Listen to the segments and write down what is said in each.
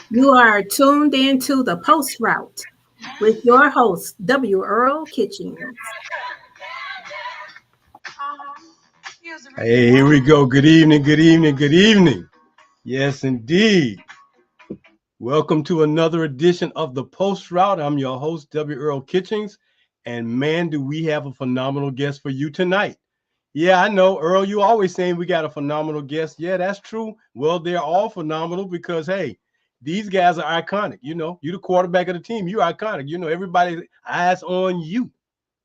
You are tuned into the Post Route with your host, W. Earl Kitchings. Hey, here we go. Good evening, good evening, good evening. Yes, indeed. Welcome to another edition of the Post Route. I'm your host, W. Earl Kitchings. And man, do we have a phenomenal guest for you tonight. Yeah, I know, Earl, you always saying we got a phenomenal guest. Yeah, that's true. Well, they're all phenomenal because, hey, these guys are iconic. You know, you're the quarterback of the team. You're iconic. You know, everybody's eyes on you.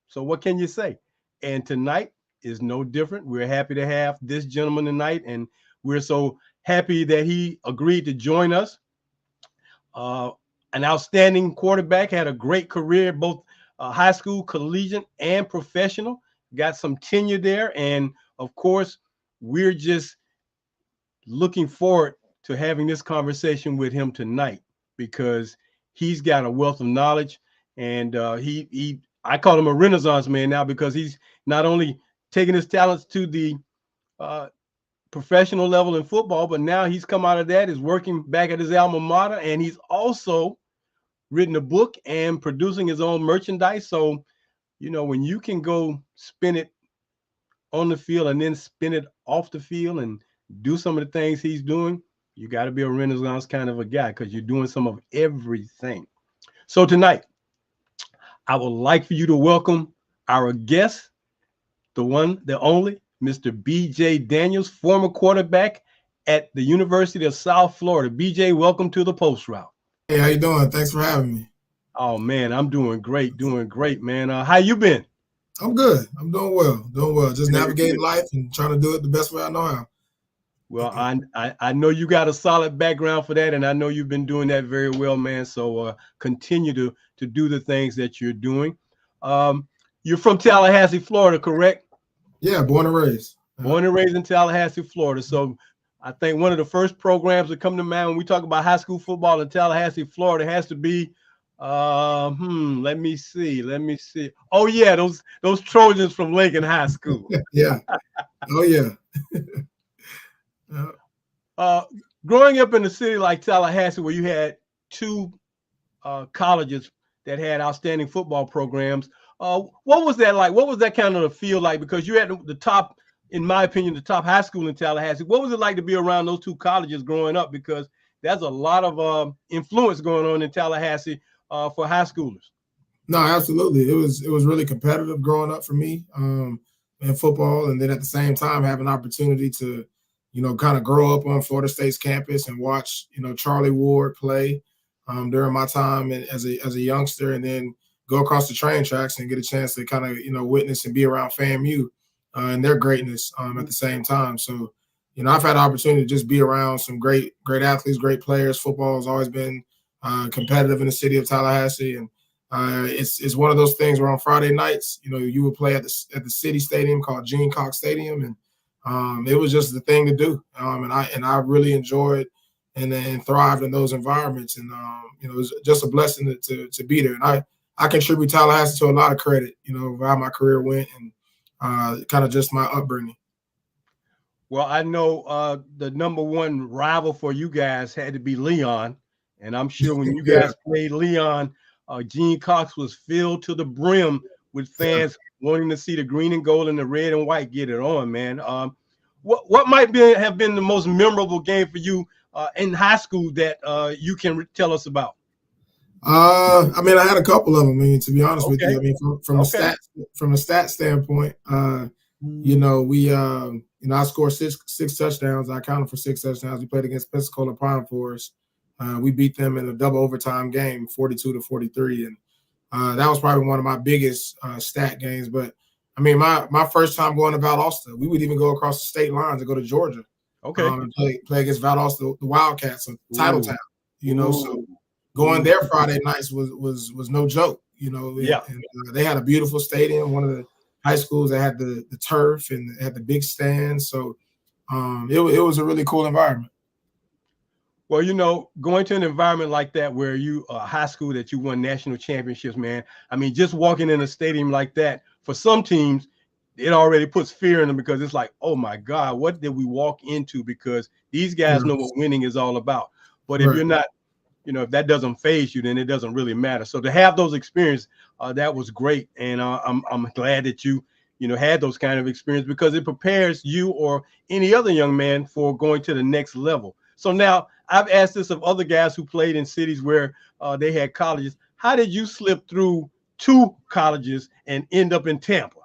So what can you say? And tonight is no different. We're happy to have this gentleman tonight, and we're so happy that he agreed to join us. Uh, an outstanding quarterback, had a great career, both high school, collegiate, and professional. Got some tenure there, and of course, we're just looking forward to having this conversation with him tonight because he's got a wealth of knowledge, and he I call him a Renaissance man now because he's not only taking his talents to the uh, professional level in football, but now he's come out of that, is working back at his alma mater, and he's also written a book and producing his own merchandise. So, you know, when you can go spin it on the field and then spin it off the field and do some of the things he's doing, you got to be a Renaissance kind of a guy because you're doing some of everything. So tonight, I would like for you to welcome our guest, the one, the only, Mr. B.J. Daniels, former quarterback at the University of South Florida. B.J., welcome to the Post Route. Hey, how you doing? Thanks for having me. Oh, man, I'm doing great, man. How you been? I'm good. I'm doing well. Just navigating life and trying to do it the best way I know how. Well, I know you got a solid background for that, and I know you've been doing that very well, man. So continue to do the things that you're doing. You're from Tallahassee, Florida, correct? Yeah, born and raised. Born and raised in Tallahassee, Florida. So I think one of the first programs that come to mind when we talk about high school football in Tallahassee, Florida, has to be let me see. Oh yeah, those Trojans from Lincoln High School. Yeah. Oh yeah. Growing up in a city like Tallahassee, where you had two colleges that had outstanding football programs, what was that like? What was that kind of feel like? Because you had the top, in my opinion, the top high school in Tallahassee. What was it like to be around those two colleges growing up? Because there's a lot of influence going on in Tallahassee for high schoolers. No, absolutely. It was really competitive growing up for me in football, and then at the same time having an opportunity to, you know, kind of grow up on Florida State's campus and watch, you know, Charlie Ward play during my time as a youngster, and then go across the train tracks and get a chance to kind of, you know, witness and be around FAMU and their greatness at the same time. So, you know, I've had the opportunity to just be around some great athletes, great players. Football has always been competitive in the city of Tallahassee, and it's one of those things where on Friday nights, you know, you would play at the city stadium called Gene Cox Stadium, and it was just the thing to do. And I really enjoyed and thrived in those environments, and you know, it was just a blessing to be there. And I contribute Tallahassee to a lot of credit, you know, of how my career went and kind of just my upbringing. Well, I know the number one rival for you guys had to be Leon. And I'm sure when you guys played Leon, Gene Cox was filled to the brim with fans wanting to see the green and gold and the red and white get it on, man. What might have been the most memorable game for you in high school that you can tell us about? I mean, I had a couple of them. I mean, to be honest with you, I mean, from a stat standpoint, you know, I scored six touchdowns. I counted for 6 touchdowns. We played against Pensacola Pine Forest. We beat them in a double overtime game, 42-43, and that was probably one of my biggest stat games. But I mean, my first time going to Valdosta, we would even go across the state lines and go to Georgia, and play against Valdosta, the Wildcats of Titletown. You know, so going there Friday nights was no joke. You know, and they had a beautiful stadium, one of the high schools that had the turf and had the big stands. So it was a really cool environment. Well, you know, going to an environment like that where you high school that you won national championships, man. I mean, just walking in a stadium like that, for some teams, it already puts fear in them because it's like, oh my God, what did we walk into? Because these guys know what winning is all about. But if you're not, if that doesn't phase you, then it doesn't really matter. So to have those experiences, that was great. And I'm glad that you had those kind of experience, because it prepares you or any other young man for going to the next level. So now I've asked this of other guys who played in cities where they had colleges. How did you slip through 2 colleges and end up in Tampa?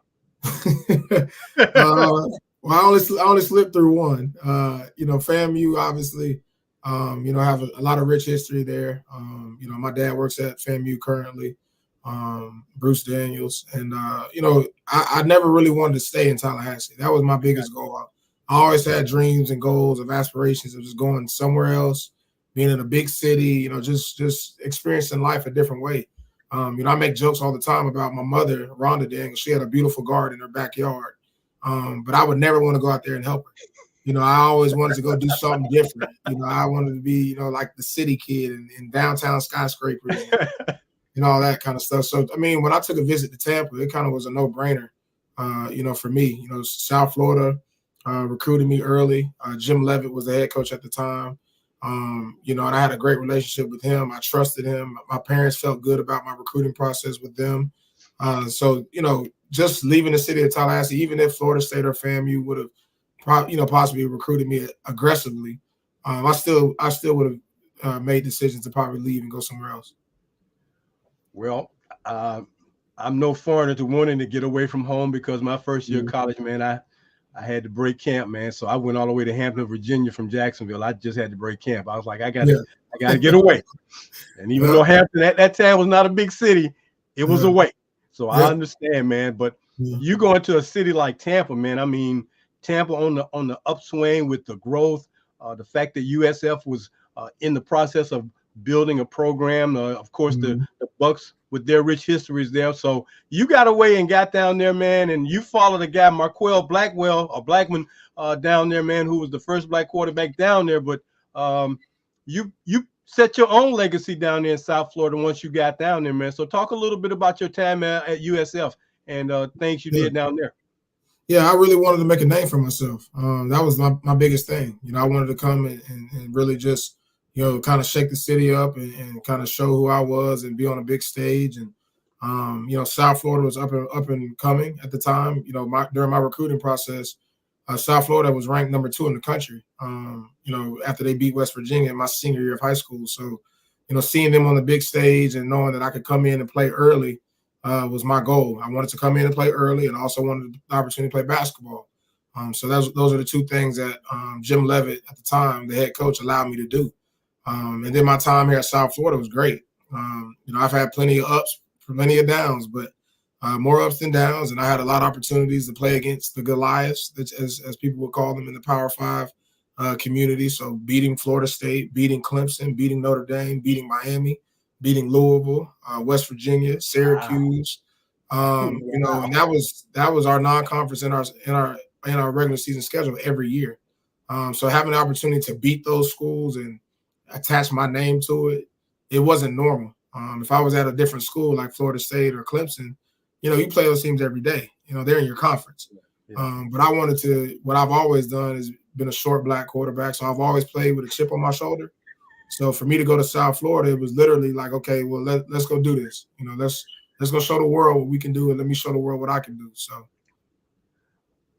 Well, I only slipped through one. FAMU obviously, have a lot of rich history there. My dad works at FAMU currently, Bruce Daniels, and I never really wanted to stay in Tallahassee. That was my biggest goal. I always had dreams and goals of aspirations of just going somewhere else, being in a big city, just experiencing life a different way. I make jokes all the time about my mother, Rhonda Daniels. She had a beautiful garden in her backyard, but I would never want to go out there and help her. I always wanted to go do something different. I wanted to be, like the city kid in downtown skyscrapers and all that kind of stuff. So, when I took a visit to Tampa, it kind of was a no-brainer, for me. South Florida recruited me early. Jim Levitt was the head coach at the time. And I had a great relationship with him. I trusted him. My parents felt good about my recruiting process with them. So, just leaving the city of Tallahassee, even if Florida State or FAMU would have, possibly recruited me aggressively, I still would have made decisions to probably leave and go somewhere else. Well, I'm no foreigner to wanting to get away from home, because my first year of college, man, I had to break camp, man. So I went all the way to Hampton, Virginia from Jacksonville. I just had to break camp. I was like, I gotta get away. And even though Hampton at that time was not a big city, it was away. So I understand, man. But you go into a city like Tampa, man. Tampa on the upswing with the growth, the fact that USF was in the process of building a program. Of course, the Bucks with their rich histories there. So you got away and got down there, man, and you followed a guy, Marquell Blackman, down there, man, who was the first black quarterback down there. But you set your own legacy down there in South Florida once you got down there, man. So talk a little bit about your time at USF and things you did down there. Yeah, I really wanted to make a name for myself. That was my biggest thing. I wanted to come and really just, kind of shake the city up and kind of show who I was and be on a big stage. And, South Florida was up and coming at the time. During my recruiting process, South Florida was ranked number 2 in the country, after they beat West Virginia in my senior year of high school. So, seeing them on the big stage and knowing that I could come in and play early was my goal. I wanted to come in and play early, and also wanted the opportunity to play basketball. So those are the 2 things that Jim Levitt at the time, the head coach, allowed me to do. And then my time here at South Florida was great. I've had plenty of ups, plenty of downs, but more ups than downs. And I had a lot of opportunities to play against the Goliaths, as people would call them in the Power 5 community. So beating Florida State, beating Clemson, beating Notre Dame, beating Miami, beating Louisville, West Virginia, Syracuse. And that was our non-conference in our regular season schedule every year. So having the opportunity to beat those schools and attach my name to it, it wasn't normal. If I was at a different school like Florida State or Clemson, you play those teams every day. They're in your conference. But I wanted to. What I've always done is been a short black quarterback, so I've always played with a chip on my shoulder. So for me to go to South Florida, it was literally like, okay, well, let's go do this. Let's go show the world what we can do, and let me show the world what I can do. So,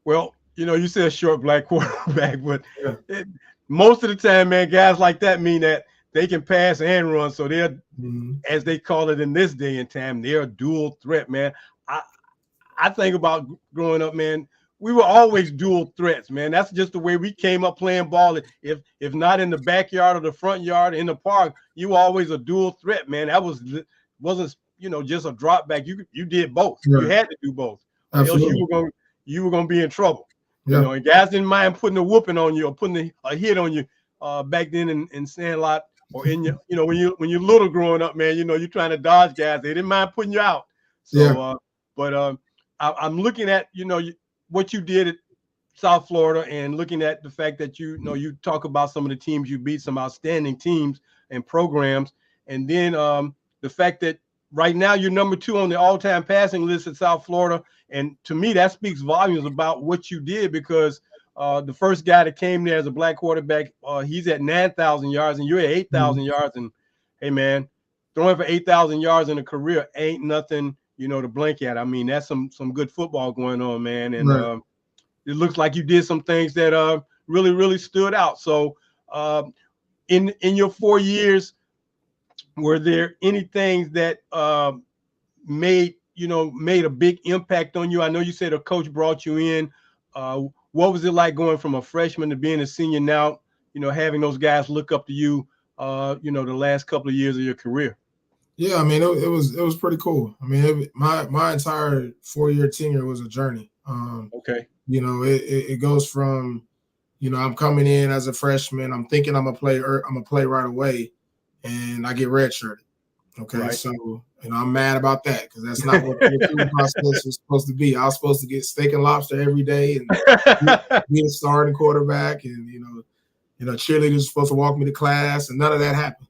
well, you said short black quarterback, but most of the time, man, guys like that mean that they can pass and run. So they're, as they call it in this day and time, they're a dual threat, man. I think about growing up, man. We were always dual threats, man. That's just the way we came up playing ball. If not in the backyard or the front yard, in the park, you were always a dual threat, man. That wasn't just a drop back. You did both. Right. You had to do both. Absolutely. Else you were gonna be in trouble. Yeah. And guys didn't mind putting a whooping on you or putting a hit on you back then in Sandlot or in your, when you're little growing up, man. You're trying to dodge guys. They didn't mind putting you out. So, I'm looking at what you did at South Florida and looking at the fact that you talk about some of the teams you beat, some outstanding teams and programs, and then the fact that right now you're number 2 on the all-time passing list at South Florida, and to me that speaks volumes about what you did, because The first guy that came there as a black quarterback, he's at 9,000 yards, and you're at 8,000 yards. And hey, man, throwing for 8,000 yards in a career ain't nothing, to blink at. I mean, that's some good football going on, man. And Right. it looks like you did some things that really, really stood out. So in your 4 years, were there any things that made a big impact on you? I know you said a coach brought you in. What was it like going from a freshman to being a senior now, having those guys look up to you, the last couple of years of your career? Yeah, I mean, it was pretty cool. I mean, my entire 4-year tenure was a journey. Okay. It goes from, I'm coming in as a freshman. I'm thinking I'm gonna play right away, and I get redshirted. Okay, Right. so I'm mad about that because that's not what the recruiting process was supposed to be. I was supposed to get steak and lobster every day and be a starting quarterback, and cheerleaders were supposed to walk me to class, and none of that happened.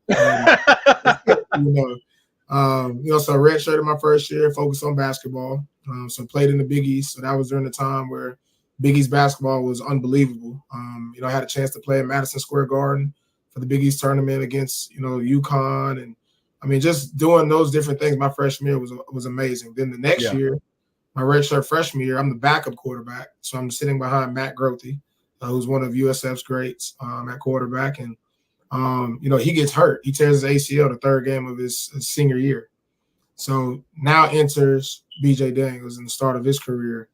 So redshirted my first year, focused on basketball. So played in the Big East. So that was during the time where Big East basketball was unbelievable. I had a chance to play in Madison Square Garden for the Big East tournament against, UConn. And I mean, just doing those different things my freshman year was amazing. Then the next year, my redshirt freshman year, I'm the backup quarterback. So I'm sitting behind Matt Grothe, who's one of USF's greats at quarterback. And he gets hurt. He tears his ACL the third game of his senior year. So now enters BJ Daniels in the start of his career.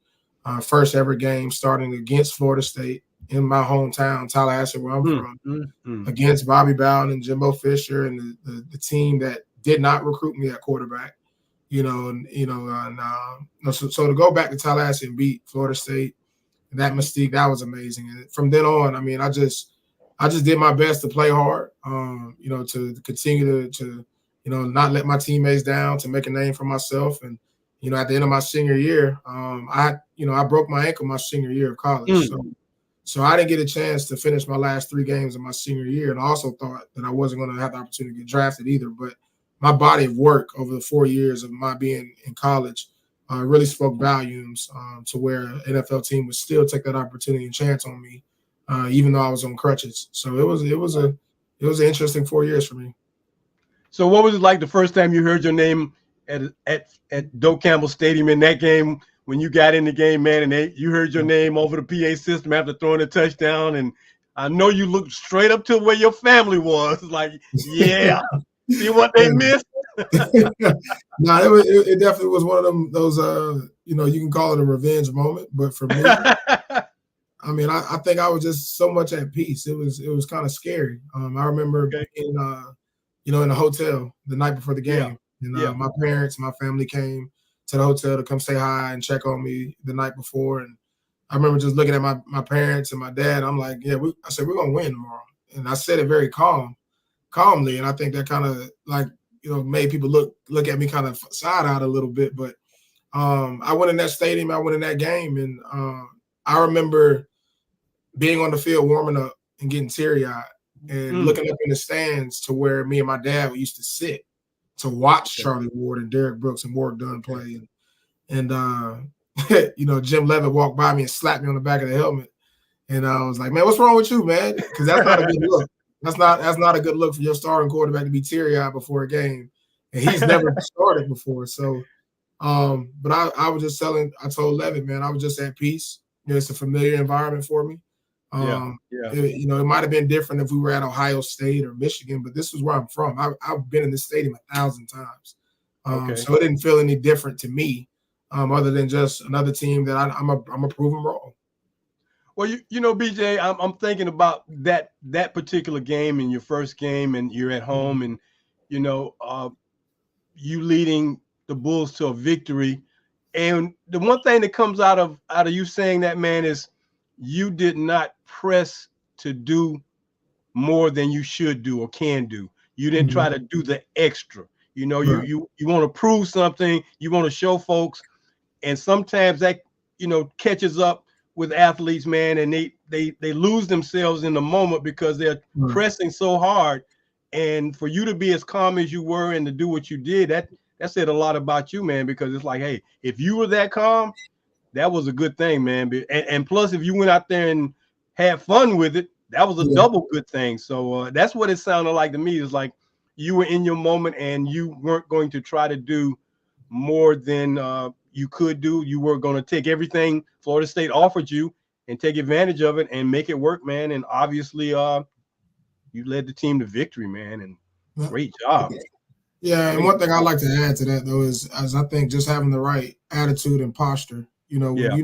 First ever game starting against Florida State in my hometown, Tallahassee, where I'm from, against Bobby Bowden and Jimbo Fisher and the team that did not recruit me at quarterback. So to go back to Tallahassee and beat Florida State, that mystique, that was amazing. And from then on, I mean, I just did my best to play hard, to continue to not let my teammates down, to make a name for myself. And, at the end of my senior year, I broke my ankle my senior year of college. So I didn't get a chance to finish my last 3 games of my senior year. And I also thought that I wasn't going to have the opportunity to get drafted either. But my body of work over the 4 years of my being in college really spoke volumes to where an NFL team would still take that opportunity and chance on me. Even though I was on crutches. So it was an interesting 4 years for me. So what was it like the first time you heard your name at Doak Campbell Stadium in that game when you got in the game, man, and you heard your name over the PA system after throwing a touchdown? And I know you looked straight up to where your family was, like, yeah, see what they missed? No, it definitely was one of those, you can call it a revenge moment. But for me, I mean, I think I was just so much at peace. It was kind of scary. I remember being, in a hotel the night before the game. My parents, my family came to the hotel to come say hi and check on me the night before. And I remember just looking at my parents and my dad. I'm like, I said, we're going to win tomorrow. And I said it very calmly. And I think that kind of made people look at me kind of side-eyed a little bit. But I went in that stadium. I went in that game. And I remember being on the field, warming up and getting teary-eyed and looking up in the stands to where me and my dad used to sit to watch Charlie Ward and Derek Brooks and Warwick Dunn play. And Jim Levitt walked by me and slapped me on the back of the helmet. And I was like, man, what's wrong with you, man? Because that's not a good look. That's not a good look for your starting quarterback to be teary-eyed before a game. And he's never started before. So, but I was just I told Levitt, man, I was just at peace. It's a familiar environment for me. It might have been different if we were at Ohio State or Michigan, but this is where I'm from. I've been in this stadium 1,000 times. So it didn't feel any different to me, other than just another team that I'm a proven wrong. Well, BJ, I'm thinking about that particular game in your first game, and you're at home, and you leading the Bulls to a victory. And the one thing that comes out of you saying that, man, is you did not press to do more than you should do or can do. You didn't try to do the extra. You want to prove something. You want to show folks, and sometimes that catches up with athletes, man, and they lose themselves in the moment because they're pressing so hard. And for you to be as calm as you were and to do what you did, that said a lot about you, man, because it's like, hey, if you were that calm, that was a good thing, man. And plus, if you went out there and had fun with it, that was a double good thing. So that's what it sounded like to me. It's like you were in your moment and you weren't going to try to do more than you could do. You were going to take everything Florida State offered you and take advantage of it and make it work, man. And obviously, you led the team to victory, man. And great job. Yeah, and one thing I like to add to that though is, as I think, just having the right attitude and posture. You know, when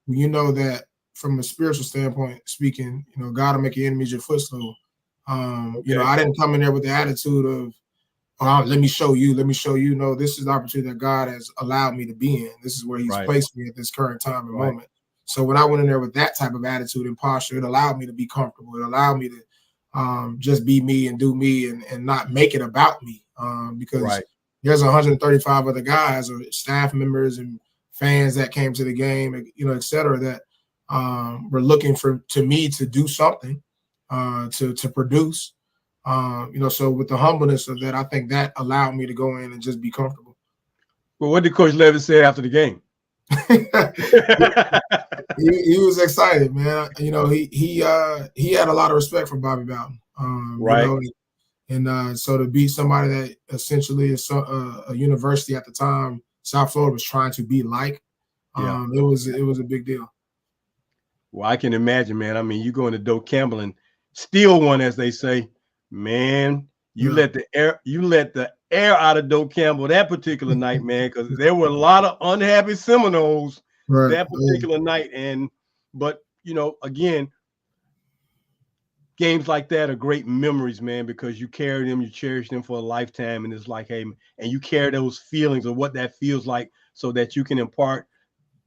you know that from a spiritual standpoint speaking, you know, God will make your enemies your footstool. You know, I didn't come in there with the attitude of, oh, let me show you. No, this is the opportunity that God has allowed me to be in. This is where He's placed me at this current time and moment. So when I went in there with that type of attitude and posture, it allowed me to be comfortable. It allowed me to just be me and do me and not make it about me. Because there's 135 other guys or staff members and fans that came to the game, you know, et cetera, that were looking to me to do something, to produce. You know, so with the humbleness of that, I think that allowed me to go in and just be comfortable. Well, what did Coach Levis say after the game? he was excited, man. You know, he had a lot of respect for Bobby Bowden. You know, and so to be somebody that essentially is a university at the time, South Florida was trying to be like, it was a big deal. Well, I can imagine, man. I mean, you go into Doak Campbell and steal one, as they say, man. You let the air out of Doak Campbell that particular night, man, because there were a lot of unhappy Seminoles that particular night. But you know, again, games like that are great memories, man, because you carry them, you cherish them for a lifetime, and it's like, hey, and you carry those feelings of what that feels like, so that you can impart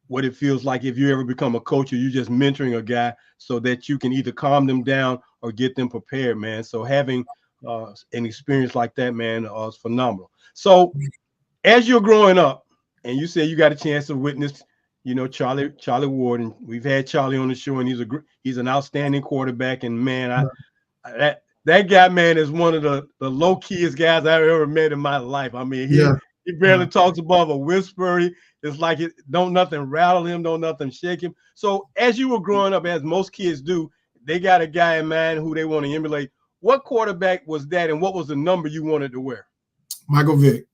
what it feels like if you ever become a coach or you're just mentoring a guy, so that you can either calm them down or get them prepared, man. So having an experience like that, man, is phenomenal. So as you're growing up, and you said you got a chance to witness, you know, Charlie Ward, and we've had Charlie on the show, and he's an outstanding quarterback, and man, that guy, man, is one of the low-keyest guys I've ever met in my life. I mean, he barely talks above a whisper. It's like don't nothing rattle him, don't nothing shake him. So as you were growing up, as most kids do, they got a guy in mind who they want to emulate. What quarterback was that, and what was the number you wanted to wear? Michael Vick.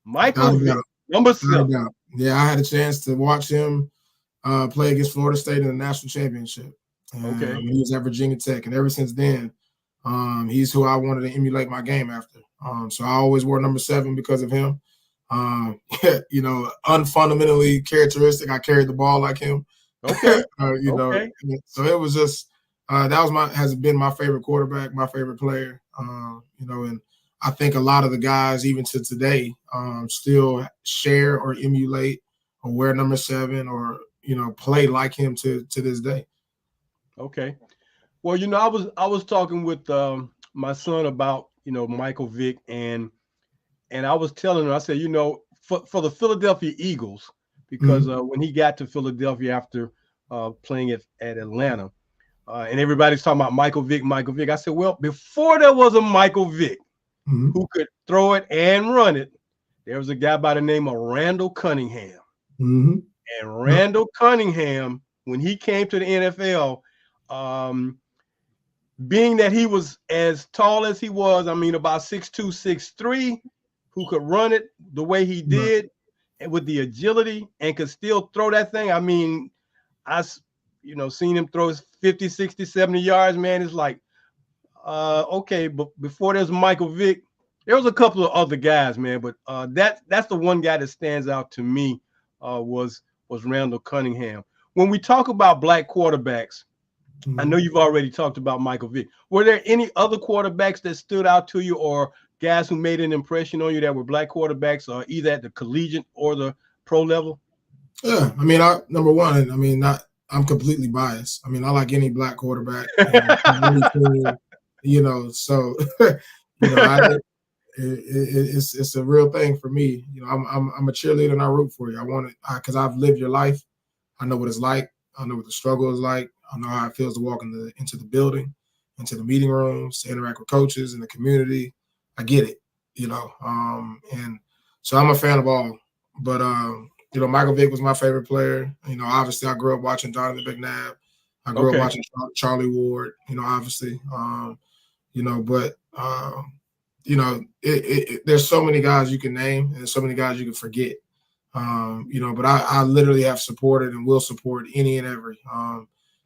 Michael Vick, number 7. Yeah, I had a chance to watch him play against Florida State in the national championship. When he was at Virginia Tech, and ever since then, he's who I wanted to emulate my game after. So I always wore number 7 because of him. You know, unfundamentally characteristic. I carried the ball like him. You know, so it was just has been my favorite quarterback, my favorite player. You know, and I think a lot of the guys, even to today, still share or emulate or wear number 7 or, you know, play like him to this day. Okay. Well, you know, I was talking with my son about, you know, Michael Vick, and I was telling him, I said, you know, for the Philadelphia Eagles, because when he got to Philadelphia after playing at Atlanta, and everybody's talking about Michael Vick. I said, well, before there was a Michael Vick who could throw it and run it, there was a guy by the name of Randall Cunningham. And Randall Cunningham, when he came to the NFL, being that he was as tall as he was, I mean, about 6'2", 6'3", who could run it the way he did, and with the agility, and could still throw that thing. I mean, you know, seen him throw 50, 60, 70 yards, man. It's like, okay, but before there's Michael Vick, there was a couple of other guys, man, but that's the one guy that stands out to me, was Randall Cunningham. When we talk about black quarterbacks, I know you've already talked about Michael Vick. Were there any other quarterbacks that stood out to you, or guys who made an impression on you that were black quarterbacks, or either at the collegiate or the pro level? Yeah, I mean, number one, I mean, I'm completely biased. I mean, I like any black quarterback, you know. So, you know, it's a real thing for me. You know, I'm a cheerleader and I root for you. I want it because I've lived your life. I know what it's like. I know what the struggle is like. I know how it feels to walk into the building, into the meeting rooms, to interact with coaches in the community. I get it, you know. And so I'm a fan of all. But Michael Vick was my favorite player. Obviously I grew up watching Donovan McNabb. I grew up Okay. watching Charlie Ward, obviously. But there's so many guys you can name and so many guys you can forget. But I literally have supported and will support any and every.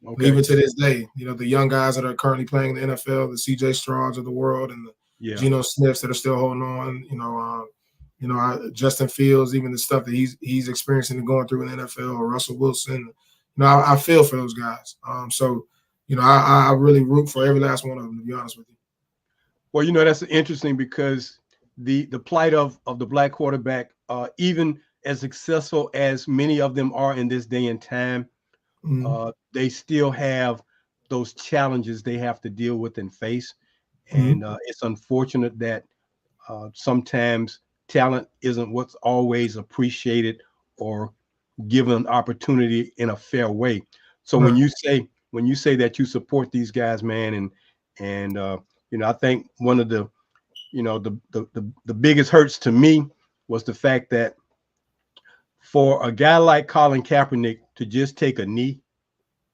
Okay. Even to this day, the young guys that are currently playing in the NFL, the CJ Strouds of the world and the Geno Smiths that are still holding on, Justin Fields, even the stuff that he's experiencing and going through in the NFL, or Russell Wilson. I feel for those guys. I really root for every last one of them, to be honest with you. Well, that's interesting because the plight of the black quarterback, even as successful as many of them are in this day and time, they still have those challenges they have to deal with and face. And it's unfortunate that sometimes talent isn't what's always appreciated or given an opportunity in a fair way. So when you say that you support these guys, man, and I think one of the the biggest hurts to me was the fact that for a guy like Colin Kaepernick to just take a knee,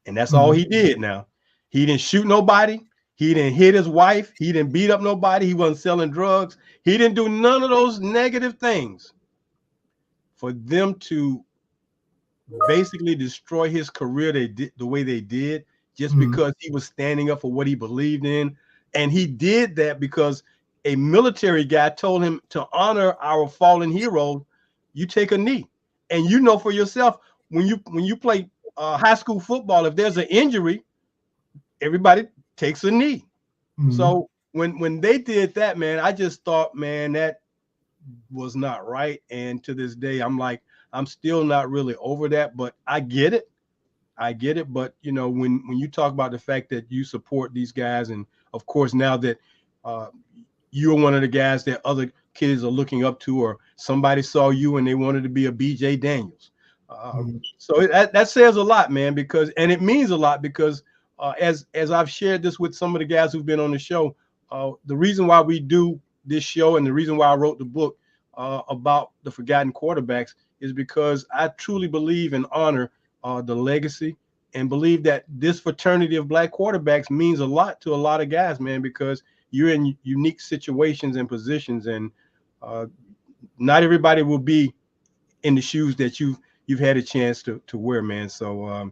and that's all he did. Now, he didn't shoot nobody. He didn't hit his wife. He didn't beat up nobody. He wasn't selling drugs. He didn't do none of those negative things. For them to basically destroy his career the way they did, just because he was standing up for what he believed in. And he did that because a military guy told him to honor our fallen heroes, you take a knee. And for yourself, when you play high school football, if there's an injury, everybody takes a knee. So when they did that, man, I just thought, man, that was not right. And to this day, I'm still not really over that, but I get it. But when you talk about the fact that you support these guys, and of course now that you're one of the guys that other kids are looking up to, or somebody saw you and they wanted to be a BJ Daniels. So that says a lot, man, and it means a lot because as I've shared this with some of the guys who've been on the show, the reason why we do this show and the reason why I wrote the book about the forgotten quarterbacks is because I truly believe and honor the legacy and believe that this fraternity of black quarterbacks means a lot to a lot of guys, man, because you're in unique situations and positions, and not everybody will be in the shoes that you've had a chance to wear, man. So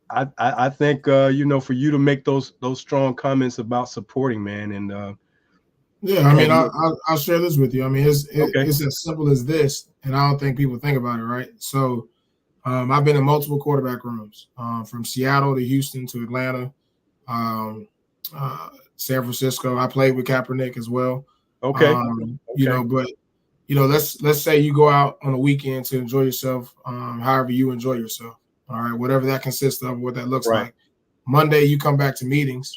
I think for you to make those strong comments about supporting, man, and I'll share this with you. I mean, it's as simple as this, and I don't think people think about it, right? So I've been in multiple quarterback rooms, from Seattle to Houston to Atlanta, San Francisco. I played with Kaepernick as well. But let's say you go out on a weekend to enjoy yourself, however you enjoy yourself. All right, whatever that consists of, what that looks like. Monday, you come back to meetings,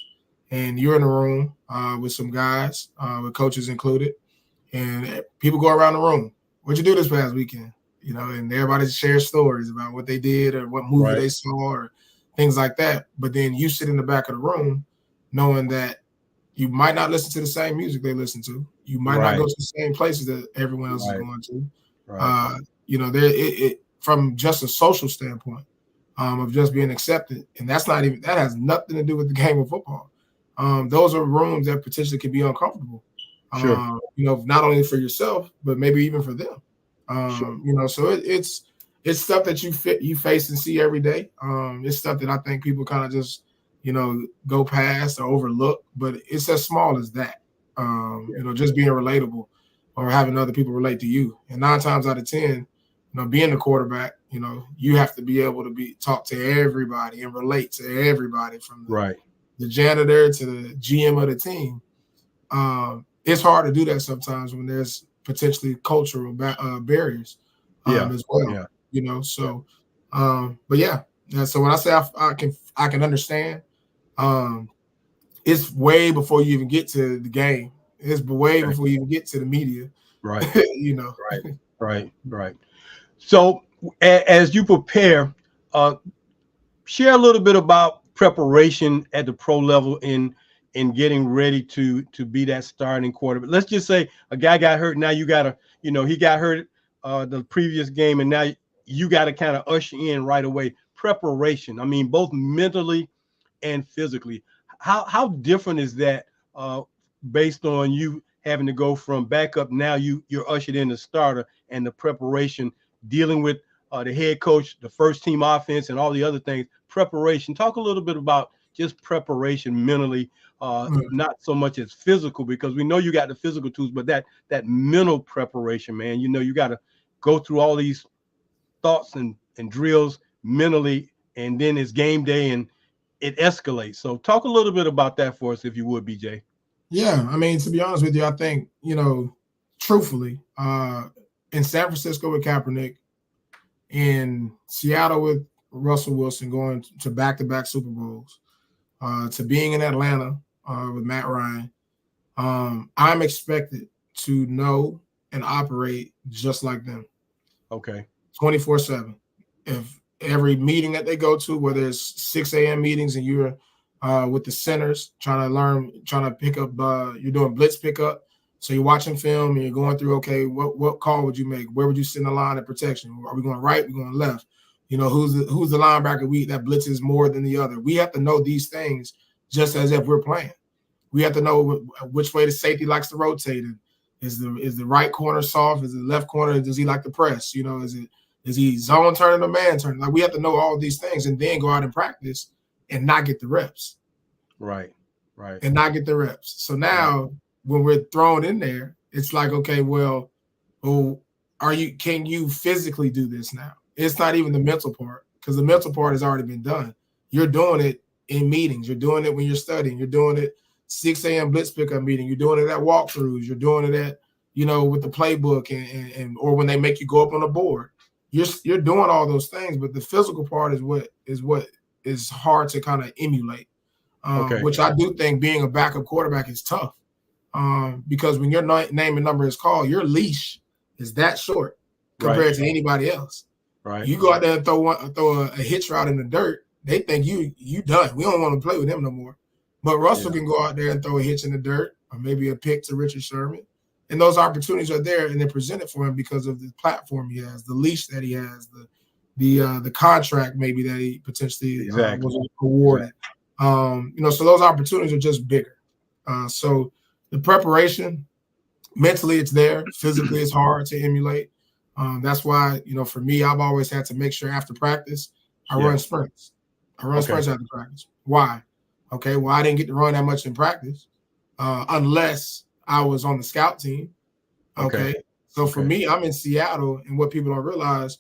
and you're in a room with some guys, with coaches included, and people go around the room. What'd you do this past weekend? And everybody shares stories about what they did or what movie they saw or things like that. But then you sit in the back of the room knowing that you might not listen to the same music they listen to. You might not go to the same places that everyone else is going to. From just a social standpoint, of just being accepted, and that has nothing to do with the game of football. Those are rooms that potentially can be uncomfortable. Not only for yourself, but maybe even for them. So it's stuff that you face and see every day. It's stuff that I think people kind of just go past or overlook, but it's as small as that. Just being relatable or having other people relate to you. And 9 times out of 10, being the quarterback, you have to be able to talk to everybody and relate to everybody, from the janitor to the GM of the team. It's hard to do that sometimes when there's potentially cultural barriers as well. So when I say I can understand, it's way before you even get to the game. It's way before you even get to the media. Right. So as you prepare, share a little bit about preparation at the pro level in getting ready to be that starting quarterback. Let's just say a guy got hurt. Now you gotta, he got hurt the previous game, and now you got to kind of usher in right away preparation. I mean, both mentally and physically. How different is that based on you having to go from backup, now you're ushered in the starter, and the preparation, dealing with the head coach, the first team offense, and all the other things? Preparation. Talk a little bit about just preparation mentally, not so much as physical, because we know you got the physical tools, but that mental preparation, man. You know, you got to go through all these thoughts and drills mentally, and then it's game day and it escalates. So talk a little bit about that for us, if you would, BJ. Yeah, I mean, to be honest with you, I think, truthfully, in San Francisco with Kaepernick, in Seattle with Russell Wilson going to back-to-back Super Bowls, to being in Atlanta with Matt Ryan, I'm expected to know and operate just like them. Okay. 24/7. If every meeting that they go to, whether it's 6 a.m. meetings and you're with the centers trying to pick up, you're doing blitz pickup. So you're watching film and you're going through, okay, what call would you make? Where would you sit in the line of protection? Are we going right? Are we going left? Who's the linebacker that blitzes more than the other? We have to know these things just as if we're playing. We have to know which way the safety likes to rotate. Is the right corner soft? Is the left corner? Does he like to press? Is he zone turning or man turning? Like, we have to know all these things and then go out and practice and not get the reps. Right. And not get the reps. So now when we're thrown in there, it's like, okay, well, can you physically do this now? It's not even the mental part, because the mental part has already been done. You're doing it in meetings. You're doing it when you're studying. You're doing it 6 a.m. blitz pickup meeting. You're doing it at walkthroughs. You're doing it at, with the playbook and or when they make you go up on the board. You're doing all those things, but the physical part is what is hard to kind of emulate. Which I do think being a backup quarterback is tough, because when your name and number is called, your leash is that short compared to anybody else. Right. You go out there and throw a hitch route in the dirt, they think you done. We don't want to play with him no more. But Russell can go out there and throw a hitch in the dirt, or maybe a pick to Richard Sherman. And those opportunities are there, and they're presented for him because of the platform he has, the leash that he has, the contract maybe that he potentially was awarded. So those opportunities are just bigger. So the preparation, mentally it's there. Physically it's hard to emulate. That's why, for me, I've always had to make sure after practice I run sprints. Sprints after practice. Why? Okay, well, I didn't get to run that much in practice unless I was on the scout team. Okay. So for me, I'm in Seattle, and what people don't realize,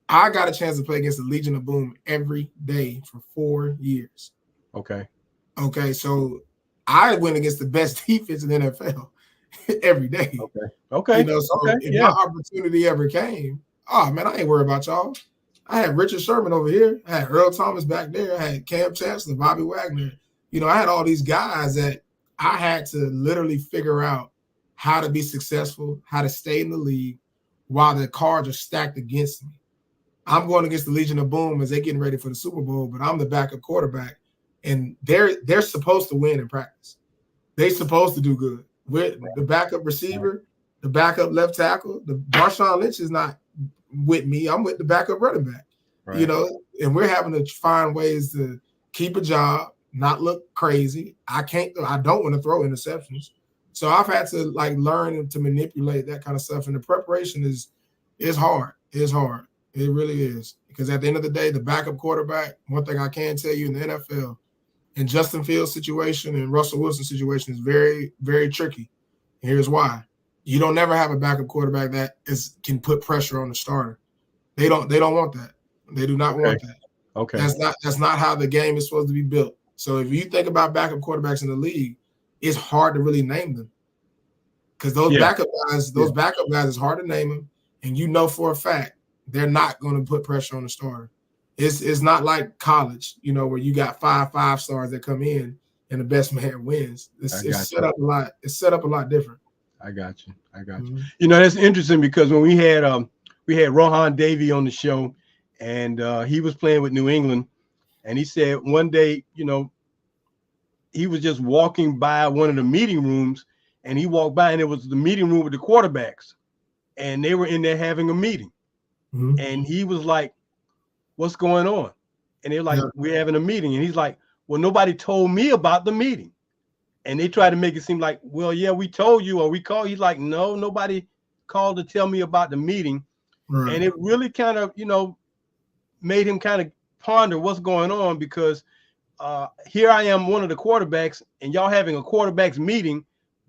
I got a chance to play against the Legion of Boom every day for 4 years. Okay, so I went against the best defense in the NFL every day. If my opportunity ever came, oh man, I ain't worried about y'all. I had Richard Sherman over here. I had Earl Thomas back there. I had Cam Chancellor, Bobby Wagner. I had all these guys that I had to literally figure out how to be successful, how to stay in the league while the cards are stacked against me. I'm going against the Legion of Boom as they're getting ready for the Super Bowl, but I'm the backup quarterback, and they're supposed to win in practice. They're supposed to do good. With the backup receiver, the backup left tackle, the Marshawn Lynch is not with me. I'm with the backup running back. And we're having to find ways to keep a job, not look crazy. I don't want to throw interceptions. So I've had to learn to manipulate that kind of stuff. And the preparation is hard. It's hard. It really is. Because at the end of the day, the backup quarterback, one thing I can tell you in the NFL, in Justin Fields' situation and Russell Wilson's situation, is very, very tricky. And here's why. You don't never have a backup quarterback that can put pressure on the starter. They don't want that. They do not want that. That's not how the game is supposed to be built. So if you think about backup quarterbacks in the league, it's hard to really name them. Because those backup guys, it's hard to name them. And for a fact, they're not going to put pressure on the starter. It's not like college, where you got 5 stars that come in and the best man wins. It's set up a lot. It's set up a lot different. I got you. Mm-hmm. That's interesting, because when we had Rohan Davey on the show, and he was playing with New England, and he said one day, he was just walking by one of the meeting rooms, and he walked by, and it was the meeting room with the quarterbacks. and they were in there having a meeting. And he was like, what's going on? And they're like, we're having a meeting. And he's like, well, nobody told me about the meeting. And they try to make it seem like, well, yeah, we told you or we called. He's like, no, nobody called to tell me about the meeting. Right. And it really kind of, made him kind of ponder what's going on, because here I am, one of the quarterbacks, and y'all having a quarterbacks meeting,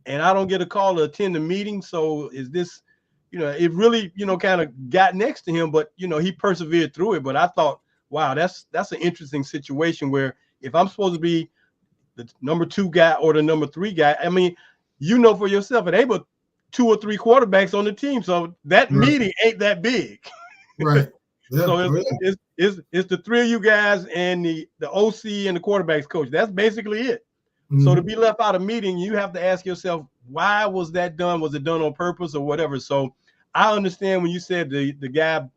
and I don't get a call to attend the meeting. So is this, it really, kind of got next to him, but, he persevered through it. But I thought, wow, that's an interesting situation where if I'm supposed to be the number 2 guy or the number 3 guy, I mean, for yourself, it ain't but 2 or 3 quarterbacks on the team. So that meeting ain't that big. Right. Yeah. So it's the 3 of you guys and the OC and the quarterbacks coach. That's basically it. So to be left out of meeting, you have to ask yourself, why was that done? Was it done on purpose or whatever? So I understand when you said the guy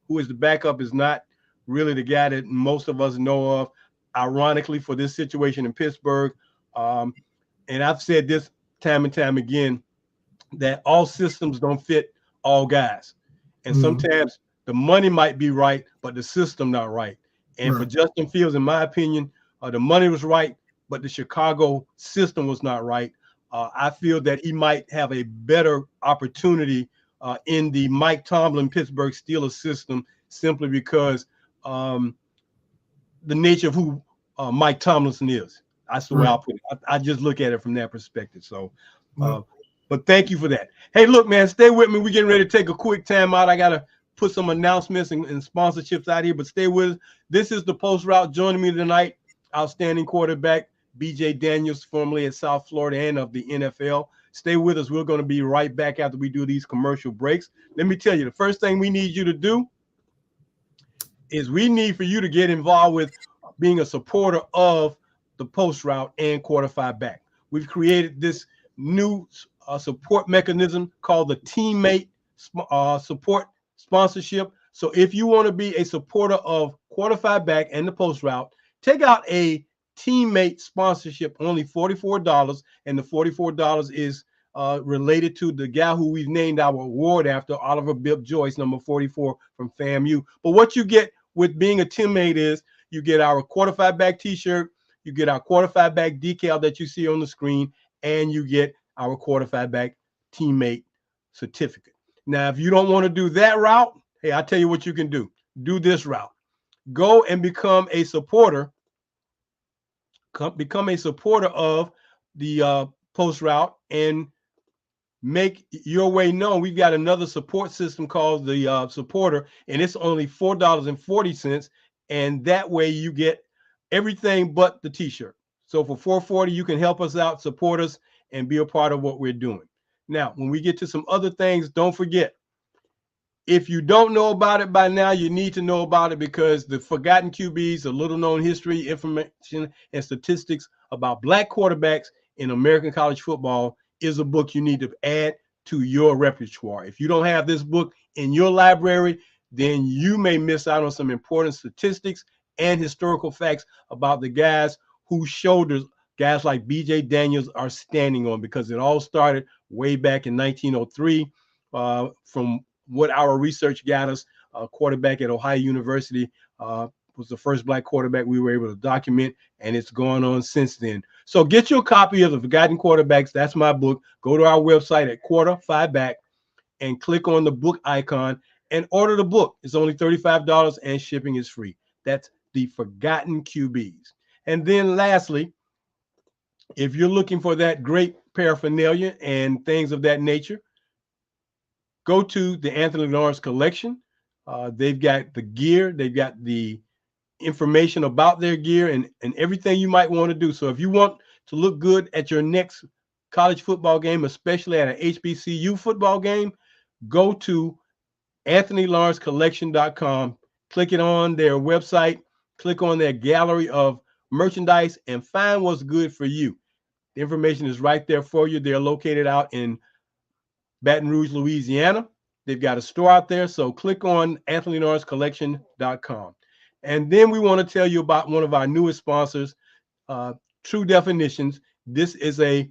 who is the backup is not really the guy that most of us know of, ironically, for this situation in Pittsburgh. And I've said this time and time again, that all systems don't fit all guys. And sometimes the money might be right, but the system not right. And for Justin Fields, in my opinion, the money was right, but the Chicago system was not right. I feel that he might have a better opportunity in the Mike Tomlin Pittsburgh Steelers system, simply because the nature of who Mike Tomlinson is. That's the way I'll put it. I just look at it from that perspective. So, but thank you for that. Hey, look, man, stay with me. We're getting ready to take a quick time out. I got to put some announcements and sponsorships out here, but stay with us. This is the Post Route. Joining me tonight, outstanding quarterback, B.J. Daniels, formerly at South Florida and of the NFL. Stay with us. We're going to be right back after we do these commercial breaks. Let me tell you, the first thing we need you to do is we need for you to get involved with being a supporter of the Post Route and Quarter 5 Back. We've created this new support mechanism called the Teammate Support Sponsorship. So if you want to be a supporter of Quarter 5 Back and the Post Route, take out a Teammate sponsorship, only $44, and the $44 is related to the guy who we've named our award after, Oliver Bibb Joyce, number 44 from FAMU. But what you get with being a teammate is you get our Quarter 5 Back t-shirt, you get our Quarter 5 Back decal that you see on the screen, and you get our Quarter 5 Back teammate certificate. Now, if you don't want to do that route, hey, I'll tell you what you can do. Do this route. Go and become a supporter. Become a supporter of the Post Route and make your way known. We've got another support system called the Supporter, and it's only $4.40. And that way you get everything but the t-shirt. So for $4.40, you can help us out, support us, and be a part of what we're doing. Now, when we get to some other things, don't forget, if you don't know about it by now, you need to know about it, because the Forgotten QBs, a little known history, information, and statistics about Black quarterbacks in American college football is a book you need to add to your repertoire. If you don't have this book in your library, then you may miss out on some important statistics and historical facts about the guys whose shoulders guys like B.J. Daniels are standing on, because it all started way back in 1903 from what our research got us. A quarterback at Ohio University was the first Black quarterback we were able to document, and it's gone on since then. So get your copy of The Forgotten Quarterbacks. That's my book. Go to our website at Quarter 5 Back and click on the book icon and order the book. It's only $35 and shipping is free. That's The Forgotten QBs. And then lastly, if you're looking for that great paraphernalia and things of that nature, go to the Anthony Lawrence collection. They've got the gear. They've got the information about their gear and everything you might want to do. So if you want to look good at your next college football game, especially at an HBCU football game, go to AnthonyLawrenceCollection.com. Click it on their website. Click on their gallery of merchandise and find what's good for you. The information is right there for you. They're located out in Baton Rouge, Louisiana. They've got a store out there. So click on AnthonyLawrenceCollection.com. And then we want to tell you about one of our newest sponsors, True Definitions. This is a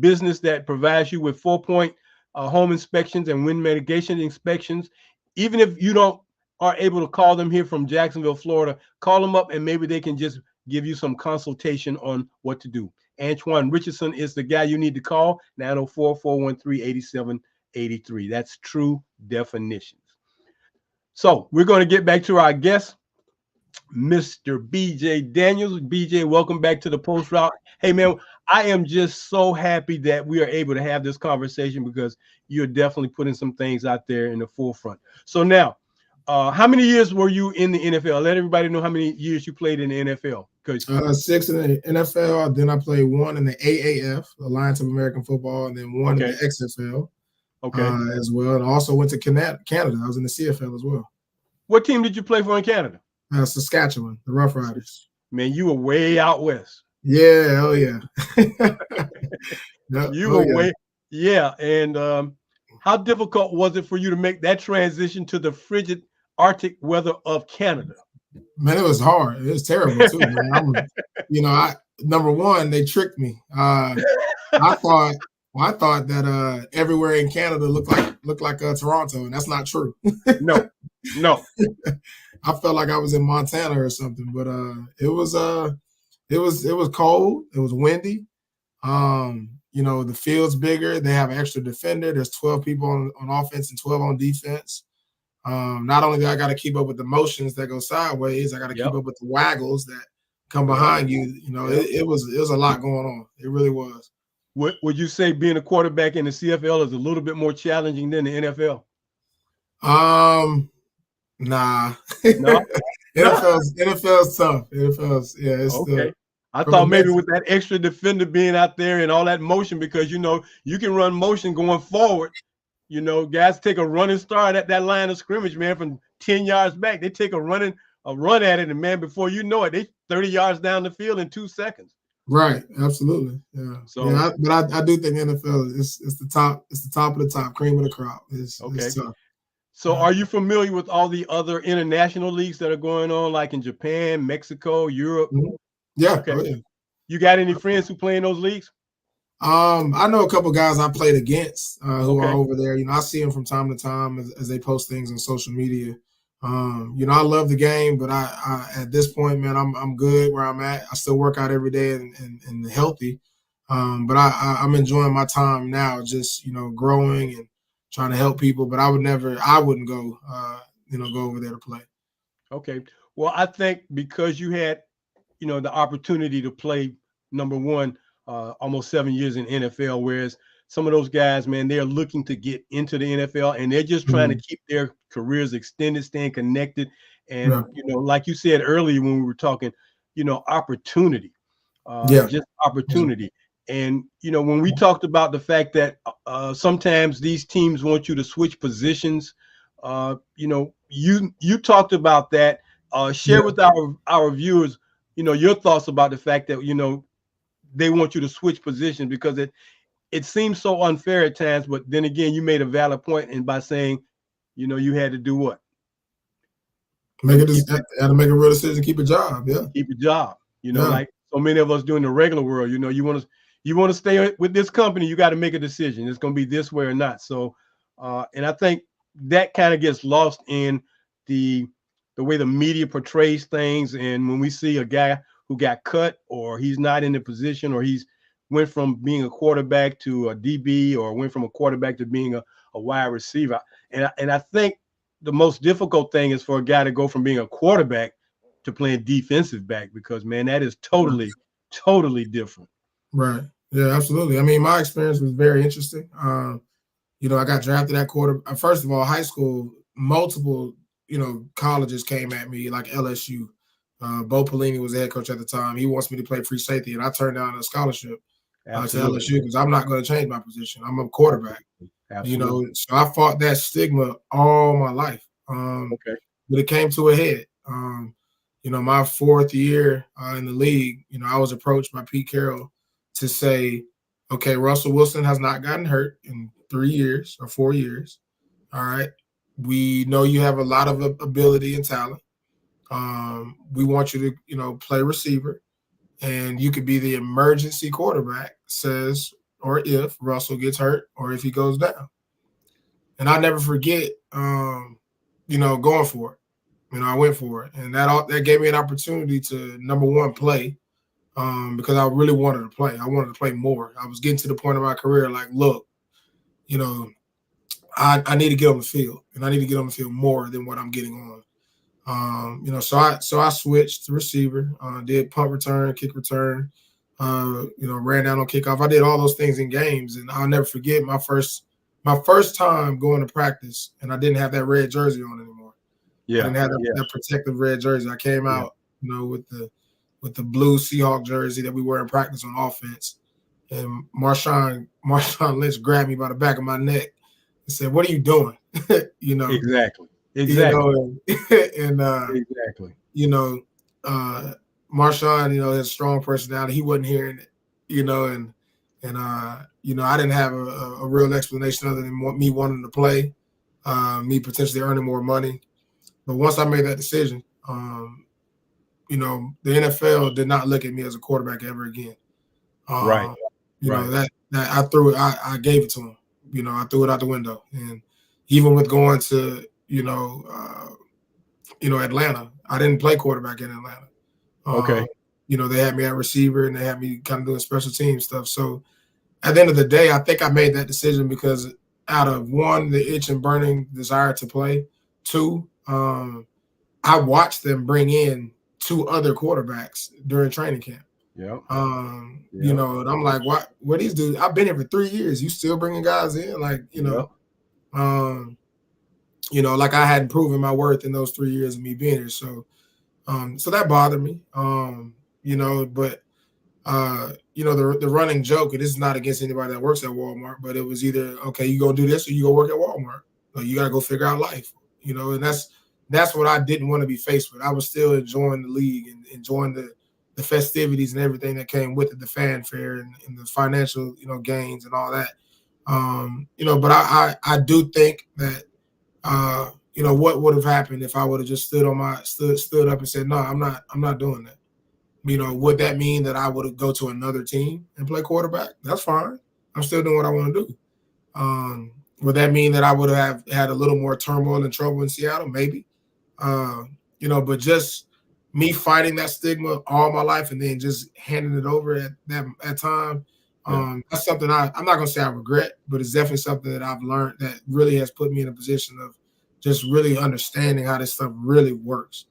business that provides you with 4-point home inspections and wind mitigation inspections. Even if you are able to call them here from Jacksonville, Florida, call them up and maybe they can just give you some consultation on what to do. Antoine Richardson is the guy you need to call, 904-413-8783. That's True Definitions. So we're going to get back to our guest, Mr. BJ Daniels. BJ, welcome back to the Post Route. Hey, man, I am just so happy that we are able to have this conversation because you're definitely putting some things out there in the forefront. So now, how many years were you in the NFL? Let everybody know how many years you played in the NFL. 6 in the NFL. Then I played 1 in the AAF, Alliance of American Football, and then 1 in the XFL. As well. And I also went to Canada. I was in the CFL as well. What team did you play for in Canada? Saskatchewan, the Rough Riders. Man, you were way out west. Yeah, oh yeah. You were way, yeah. And how difficult was it for you to make that transition to the frigid Arctic weather of Canada? Man, it was hard. It was terrible too, man. Number one, they tricked me. I thought that everywhere in Canada looked like Toronto, and that's not true. No. I felt like I was in Montana or something, but it was cold. It was windy. The field's bigger. They have an extra defender. There's 12 people on offense and 12 on defense. Not only do I got to keep up with the motions that go sideways, I got to keep up with the waggles that come behind you. It was a lot going on. It really was. Would you say being a quarterback in the CFL is a little bit more challenging than the NFL? Nah. No? NFL's tough. It's okay. I thought maybe with that extra defender being out there and all that motion, because you can run motion going forward. Guys take a running start at that line of scrimmage, man, from 10 yards back. They take a run at it, and man, before you know it, they 30 yards down the field in 2 seconds. Right, absolutely, yeah. So, I do think NFL is the top. It's the top of the top, cream of the crop. It's tough. So, are you familiar with all the other international leagues that are going on, like in Japan, Mexico, Europe? Mm-hmm. Yeah. Okay. Oh, yeah. You got any friends who play in those leagues? I know a couple guys I played against who are over there. I see them from time to time as they post things on social media. I love the game, but I at this point, man, I'm good where I'm at. I still work out every day and healthy. But I'm enjoying my time now, just growing and trying to help people. But I wouldn't go go over there to play. Okay. Well, I think because you had the opportunity to play, number one, almost 7 years in NFL, whereas some of those guys, man, they're looking to get into the NFL and they're just trying to keep their careers extended, staying connected. And, like you said earlier when we were talking, opportunity, just opportunity. And, when we talked about the fact that sometimes these teams want you to switch positions, you talked about that. Share with our viewers, your thoughts about the fact that, they want you to switch positions because it seems so unfair at times, but then again, you made a valid point, and by saying, you had to do what? Had to make a real decision, keep a job, keep a job. Like so many of us do in the regular world. You want to stay with this company, you got to make a decision. It's going to be this way or not. So, and I think that kind of gets lost in the way the media portrays things, and when we see a guy who got cut, or he's not in the position, or he's went from being a quarterback to a DB, or went from a quarterback to being a wide receiver. And I think the most difficult thing is for a guy to go from being a quarterback to playing defensive back, because, man, that is totally different. Right. Yeah, absolutely. I mean, my experience was very interesting. I got drafted at quarter. First of all, high school, multiple, colleges came at me, like LSU. Bo Pelini was the head coach at the time. He wants me to play free safety, and I turned down a scholarship to LSU because I'm not going to change my position. I'm a quarterback. Absolutely. So I fought that stigma all my life. But it came to a head. My 4th year in the league, I was approached by Pete Carroll to say, okay, Russell Wilson has not gotten hurt in 3 years or 4 years. All right. We know you have a lot of ability and talent. We want you to, play receiver, and you could be the emergency quarterback, if Russell gets hurt or if he goes down. and I never forget, going for it. I went for it, and that gave me an opportunity to, number one, play, because I really wanted to play. I wanted to play more. I was getting to the point of my career, like, look, I need to get on the field, and I need to get on the field more than what I'm getting on. So I switched to receiver, did punt return, kick return, ran down on kickoff. I did all those things in games, and I'll never forget my first time going to practice, and I didn't have that red jersey on anymore. I didn't have that protective red jersey. I came out, with the blue Seahawk jersey that we wear in practice on offense, and Marshawn Lynch grabbed me by the back of my neck and said, "What are you doing?" Exactly. And Exactly. Marshawn, has a strong personality. He wasn't hearing it, I didn't have a real explanation other than me wanting to play, me potentially earning more money. But once I made that decision, the NFL did not look at me as a quarterback ever again. Right. That I threw it. I gave it to him. I threw it out the window. And even with going to Atlanta, I didn't play quarterback in Atlanta. Okay. They had me at receiver, and they had me kind of doing special team stuff. So at the end of the day, I think I made that decision because out of one, the itch and burning desire to play. Two, I watched them bring in 2 other quarterbacks during training camp. Yeah. And I'm like, what these dudes? I've been here for 3 years. You still bringing guys in? Like, like I hadn't proven my worth in those 3 years of me being here. So that bothered me. But the running joke, and this is not against anybody that works at Walmart, but it was either, okay, you go do this or you go work at Walmart. Like, you got to go figure out life, and that's what I didn't want to be faced with. I was still enjoying the league and enjoying the festivities and everything that came with it, the fanfare and the financial, gains and all that. But I do think that, what would have happened if I would have just stood up and said, no, I'm not doing that. Would that mean that I would go to another team and play quarterback? That's fine. I'm still doing what I want to do. Would that mean that I would have had a little more turmoil and trouble in Seattle? Maybe. But just me fighting that stigma all my life and then just handing it over at that time, that's something I'm not going to say I regret, but it's definitely something that I've learned that really has put me in a position of just really understanding how this stuff really works.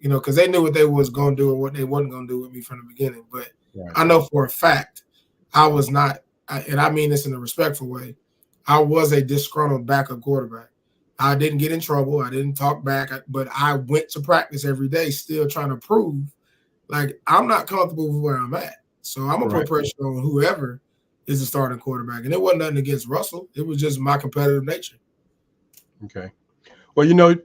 Because they knew what they was going to do and what they wasn't going to do with me from the beginning. But I know for a fact I was not, and I mean this in a respectful way, I was a disgruntled backup quarterback. I didn't get in trouble. I didn't talk back, but I went to practice every day still trying to prove, like, I'm not comfortable with where I'm at. So I'm going to put pressure on whoever is the starting quarterback. And it wasn't nothing against Russell. It was just my competitive nature. Okay. Well,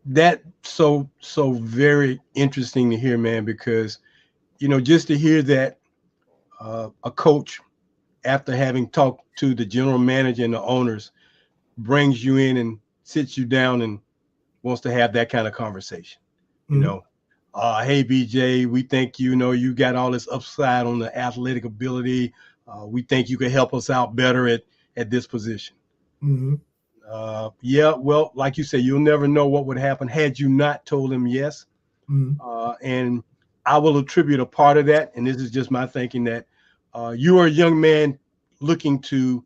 that's so very interesting to hear, man, because, just to hear that a coach, after having talked to the general manager and the owners, brings you in and sits you down and wants to have that kind of conversation. Hey, BJ, we think, you got all this upside on the athletic ability. We think you can help us out better at this position. Mm-hmm. Well, like you say, you'll never know what would happen had you not told him yes. Mm-hmm. And I will attribute a part of that, and this is just my thinking, that you are a young man looking to,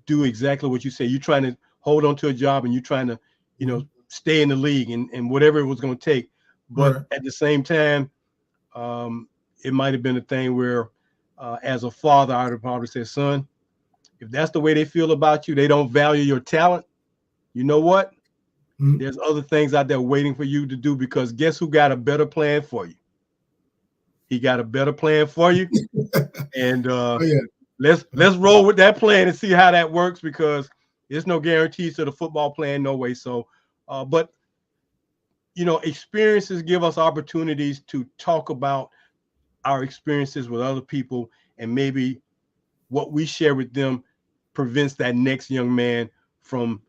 do exactly what you say. You're trying to hold on to a job, and you're trying to, stay in the league and whatever it was going to take. But at the same time, it might have been a thing where, as a father, I would probably say, son, if that's the way they feel about you, they don't value your talent, you know what? Mm-hmm. There's other things out there waiting for you to do, because guess who got a better plan for you? He got a better plan for you. And let's roll with that plan and see how that works, because there's no guarantees to the football plan, no way. So, but, experiences give us opportunities to talk about our experiences with other people, and maybe what we share with them prevents that next young man from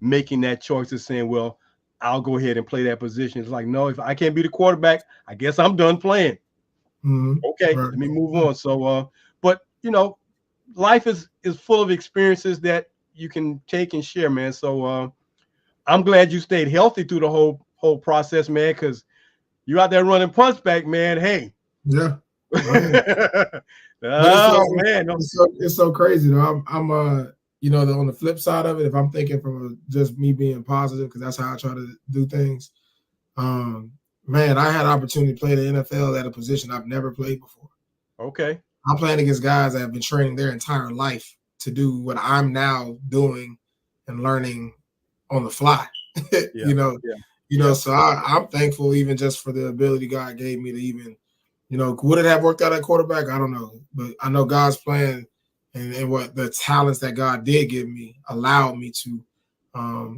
making that choice of saying, well, I'll go ahead and play that position. It's like, no, if I can't be the quarterback, I guess I'm done playing. Mm-hmm. Okay, let me move on. So, but life is full of experiences that you can take and share, man. So I'm glad you stayed healthy through the whole process, man, because you're out there running punch back, man. Hey. Yeah. But Oh man, no. it's so crazy though. I'm on the flip side of it, if I'm thinking from just me being positive, because that's how I try to do things. Man, I had an opportunity to play the NFL at a position I've never played before. Okay. I'm playing against guys that have been training their entire life to do what I'm now doing and learning on the fly. So I'm thankful even just for the ability God gave me to even, would it have worked out at quarterback? I don't know. But I know God's plan and what the talents that God did give me allowed me to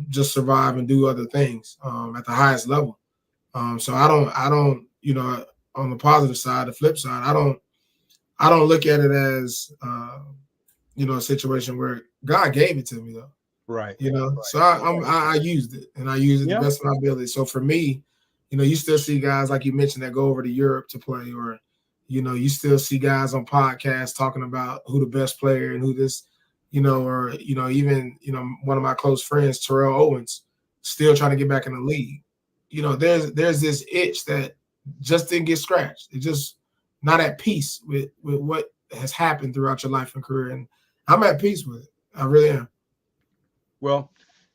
just survive and do other things at the highest level. So I don't, on the positive side, the flip side, I don't look at it as, a situation where God gave it to me though. Right. So I used it, and I used it the best of my ability. So for me, you still see guys like you mentioned that go over to Europe to play, or, you still see guys on podcasts talking about who the best player and who this, or, even, one of my close friends, Terrell Owens, still trying to get back in the league. There's this itch that just didn't get scratched. It's just not at peace with what has happened throughout your life and career. And I'm at peace with it. I really am. Well,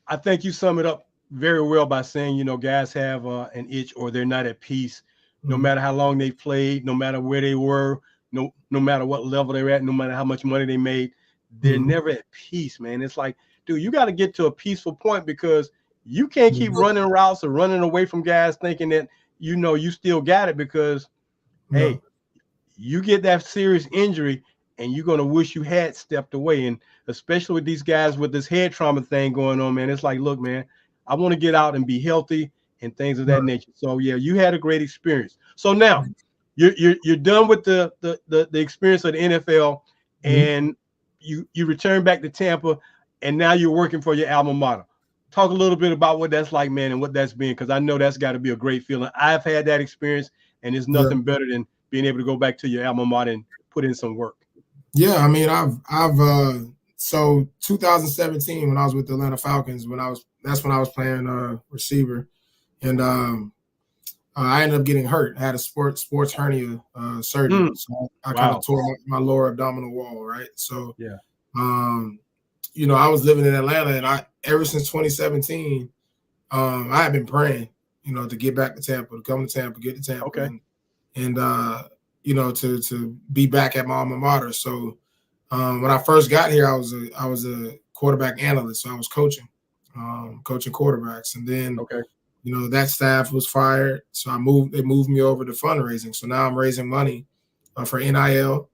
I think you sum it up very well by saying, guys have an itch or they're not at peace, no matter how long they played, no matter where they were, no matter what level they're at, no matter how much money they made, they're never at peace, man. It's like, dude, you got to get to a peaceful point, because you can't keep running routes or running away from guys thinking that, you still got it, because, hey, you get that serious injury and you're going to wish you had stepped away. And especially with these guys with this head trauma thing going on, man, it's like, look, man, I want to get out and be healthy and things of that nature. So yeah, you had a great experience. So now you're done with the experience of the NFL, and you return back to Tampa, and now you're working for your alma mater. Talk a little bit about what that's like, man, and what that's been, because I know that's got to be a great feeling. I've had that experience, and it's nothing better than being able to go back to your alma mater and put in some work. Yeah, I mean, so 2017 when I was with the Atlanta Falcons, that's when I was playing receiver, and I ended up getting hurt. I had a sports hernia surgery, so I kind of tore my lower abdominal wall, right? So I was living in Atlanta, and ever since 2017, I had been praying, to get back to Tampa, to come to Tampa, get to Tampa, and to be back at my alma mater. So when I first got here, I was a quarterback analyst, so I was coaching quarterbacks, and then that staff was fired, so they moved me over to fundraising. So now I'm raising money for NIL,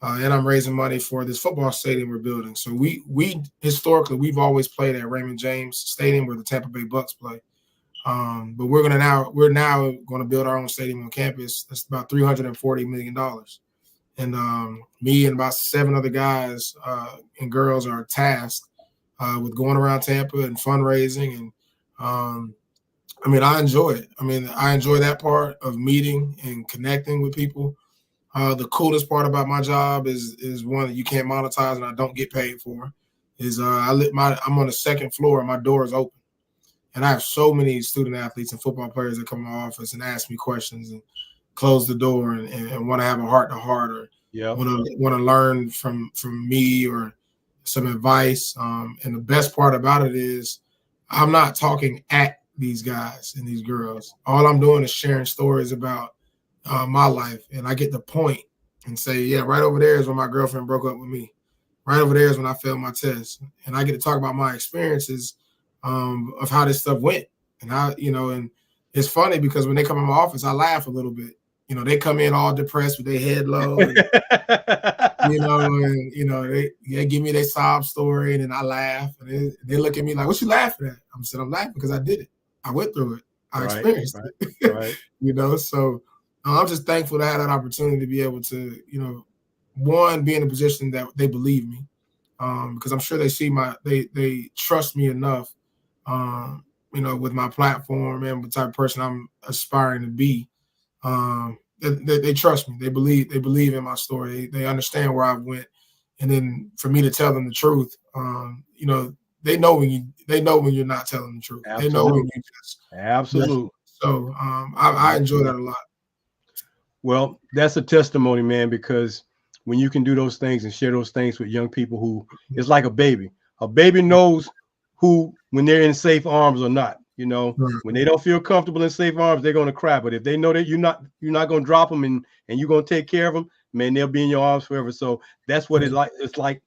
and I'm raising money for this football stadium we're building. So we historically we've always played at Raymond James Stadium where the Tampa Bay Bucks play. But we're now going to build our own stadium on campus. That's about $340 million. And me and about 7 other guys and girls are tasked with going around Tampa and fundraising. And I enjoy it. I enjoy that part of meeting and connecting with people. The coolest part about my job is one that you can't monetize and I don't get paid for. I'm on the second floor and my door is open. And I have so many student athletes and football players that come to my office and ask me questions and close the door and want to have a heart-to-heart or want to learn from me or some advice. And the best part about it is I'm not talking at these guys and these girls. All I'm doing is sharing stories about my life. And I get the point and say, yeah, right over there is when my girlfriend broke up with me. Right over there is when I failed my test. And I get to talk about my experiences of how this stuff went. And and it's funny because when they come in my office, I laugh a little bit. They come in all depressed with their head low, and, they give me their sob story, and then I laugh, and they look at me like, "What you laughing at?" I'm laughing because I did it. I went through it. I experienced it. Right. So I'm just thankful to have that opportunity to be able to, one, be in a position that they believe me, because I'm sure they see they trust me enough, with my platform and the type of person I'm aspiring to be. They trust me. They believe in my story. They understand where I went and then for me to tell them the truth, you know, they know when you're not telling the truth. They know when Absolutely. you just Absolutely. so I enjoy that a lot. Well, that's a testimony, man, because when you can do those things and share those things with young people who it's like a baby. A baby knows who when they're in safe arms or not. You know, Right. when they don't feel comfortable in safe arms, they're gonna cry. But if they know that you're not gonna drop them and you're gonna take care of them, man, they'll be in your arms forever. So that's what it's like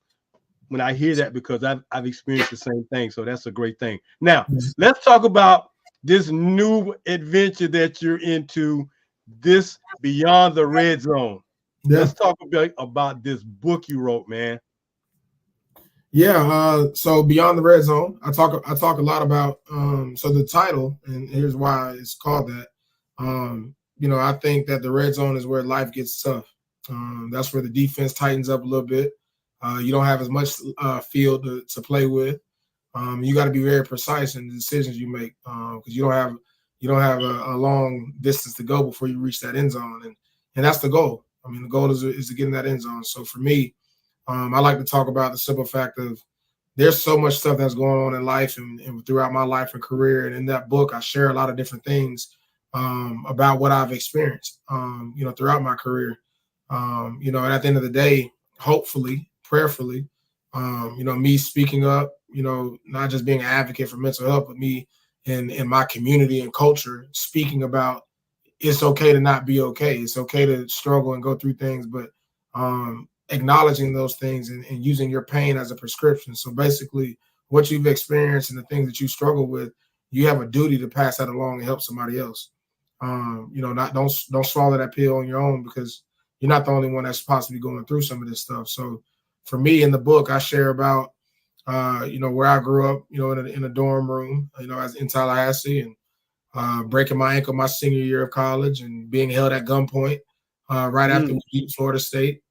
when I hear that because I've experienced the same thing. So that's a great thing. Now let's talk about this new adventure that you're into, this Beyond the Red Zone. Yeah. Let's talk about this book you wrote, man. Yeah, so Beyond the Red Zone, I talk a lot about so the title, and here's why it's called that. You know, I think that the red zone is where life gets tough. That's where the defense tightens up a little bit. You don't have as much field to play with. You got to be very precise in the decisions you make because you don't have a long distance to go before you reach that end zone, and that's the goal. I mean, the goal is to get in that end zone. So for me, I like to talk about the simple fact of there's so much stuff that's going on in life and throughout my life and career. And in that book, I share a lot of different things about what I've experienced, you know, throughout my career. You know, and at the end of the day, hopefully, prayerfully, you know, me speaking up, you know, not just being an advocate for mental health, but me in my community and culture speaking about it's okay to not be okay. It's okay to struggle and go through things, but acknowledging those things and using your pain as a prescription. So basically, what you've experienced and the things that you struggle with, you have a duty to pass that along and help somebody else. You know, not don't swallow that pill on your own because you're not the only one that's possibly going through some of this stuff. So for me in the book, I share about you know, where I grew up, you know, in a dorm room, you know, as in Tallahassee, and breaking my ankle my senior year of college and being held at gunpoint right after we beat Florida State.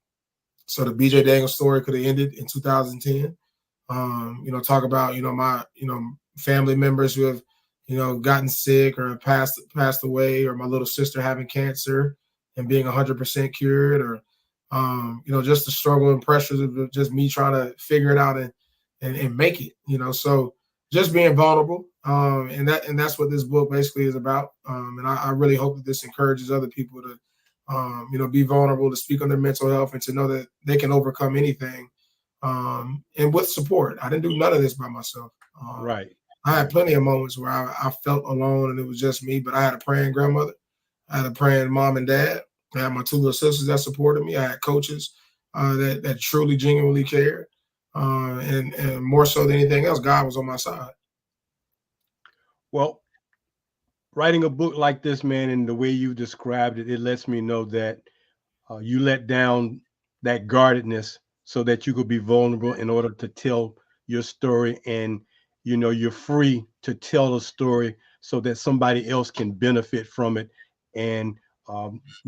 So the BJ Daniels story could have ended in 2010. You know, talk about, you know, my, you know, family members who have, you know, gotten sick or passed away, or my little sister having cancer and being 100% cured, or, you know, just the struggle and pressures of just me trying to figure it out and make it, you know, so just being vulnerable. And that's what this book basically is about. And I really hope that this encourages other people to, you know, be vulnerable, to speak on their mental health, and to know that they can overcome anything. And with support. I didn't do none of this by myself. Right. I had plenty of moments where I felt alone and it was just me, but I had a praying grandmother. I had a praying mom and dad. I had my two little sisters that supported me. I had coaches that truly, genuinely cared. And more so than anything else, God was on my side. Well, writing a book like this, man, and the way you described it, it lets me know that you let down that guardedness so that you could be vulnerable in order to tell your story, and you know you're free to tell a story so that somebody else can benefit from it and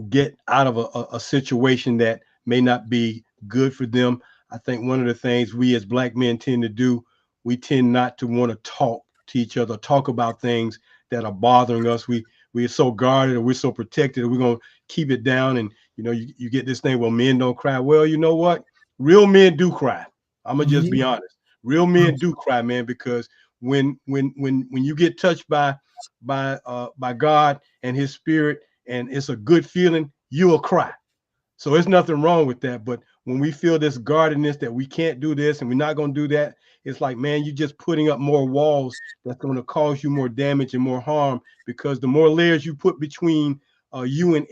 get out of a situation that may not be good for them. I think one of the things we as Black men tend to do, we tend not to want to talk to each other, talk about things that are bothering us. We're so guarded, or we're so protected, we're gonna keep it down. And you know, you get this thing, well, men don't cry. Well, you know what? Real men do cry. I'm gonna just be Mhm. honest. Real men do cry, man, because when you get touched by God and His Spirit, and it's a good feeling, you will cry. So there's nothing wrong with that. But when we feel this guardedness that we can't do this and we're not going to do that, it's like, man, you're just putting up more walls that's going to cause you more damage and more harm, because the more layers you put between you and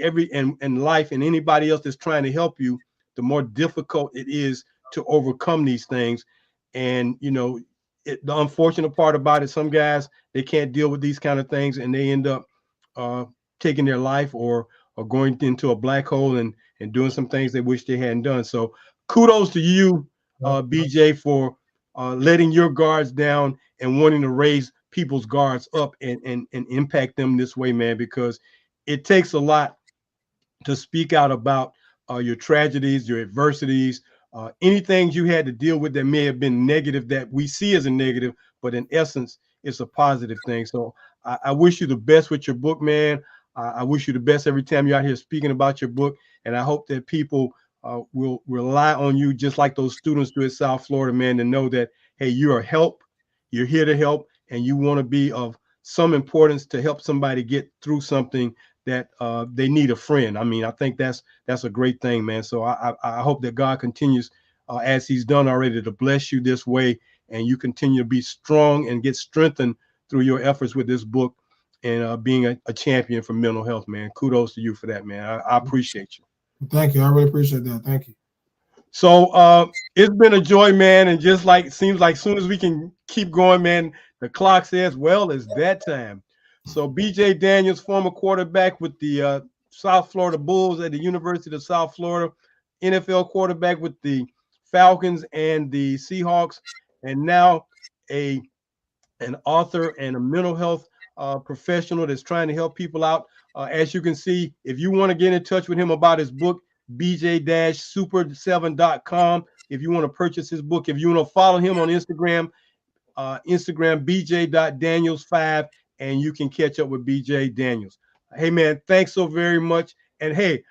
and life and anybody else that's trying to help you, the more difficult it is to overcome these things. And, you know, the unfortunate part about it, some guys, they can't deal with these kind of things and they end up uh, taking their life, or going into a black hole and doing some things they wish they hadn't done. So kudos to you, BJ, for letting your guards down and wanting to raise people's guards up and impact them this way, man, because it takes a lot to speak out about your tragedies, your adversities, anything you had to deal with that may have been negative, that we see as a negative, but in essence, it's a positive thing. So I wish you the best with your book, man. I wish you the best every time you're out here speaking about your book. And I hope that people will rely on you, just like those students do at South Florida, man, to know that, hey, you are help, you're here to help, and you want to be of some importance to help somebody get through something that they need a friend. I mean, I think that's a great thing, man. So I hope that God continues, as he's done already, to bless you this way, and you continue to be strong and get strengthened through your efforts with this book and being a champion for mental health, man. Kudos to you for that, man. I appreciate you. Thank you. I really appreciate that. Thank you. So it's been a joy, man. And just like, seems like soon as we can keep going, man, the clock says, well, it's that time. So BJ Daniels, former quarterback with the South Florida Bulls at the University of South Florida, NFL quarterback with the Falcons and the Seahawks, and now an author and a mental health professional that's trying to help people out. As you can see, if you want to get in touch with him about his book, bj-super7.com. If you want to purchase his book, if you want to follow him on Instagram, Instagram bj.daniels5, and you can catch up with BJ Daniels. Hey, man, thanks so very much. And hey,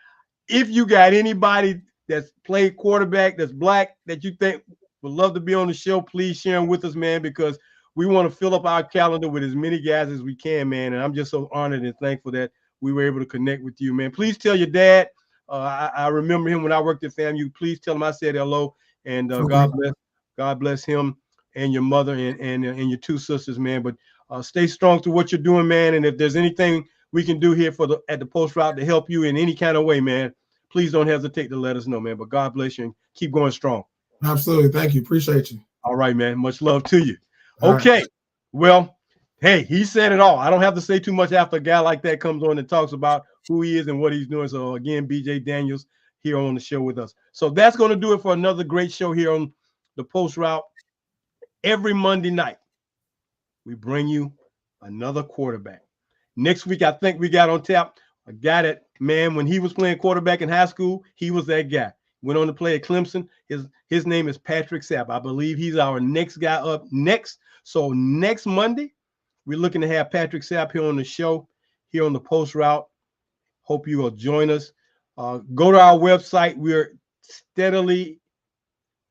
if you got anybody that's played quarterback that's black that you think would love to be on the show, please share them with us, man, because we want to fill up our calendar with as many guys as we can, man. And I'm just so honored and thankful that we were able to connect with you, man. Please tell your dad. I remember him when I worked at FAMU. Please tell him I said hello, and Okay. God bless him and your mother and your two sisters, man. But stay strong to what you're doing, man. And if there's anything we can do here at the Post Route to help you in any kind of way, man, please don't hesitate to let us know, man. But God bless you and keep going strong. Absolutely. Thank you. Appreciate you. All right, man. Much love to you. All Okay. right. Well, hey, he said it all. I don't have to say too much after a guy like that comes on and talks about who he is and what he's doing. So again, BJ Daniels here on the show with us. So that's going to do it for another great show here on the Post Route. Every Monday night, we bring you another quarterback. Next week, I think we got on tap a guy that, man, when he was playing quarterback in high school, he was that guy. Went on to play at Clemson. His name is Patrick Sapp. I believe he's our next guy up next. So next Monday, we're looking to have Patrick Sapp here on the show, here on the Post Route. Hope you will join us. Go to our website. We're steadily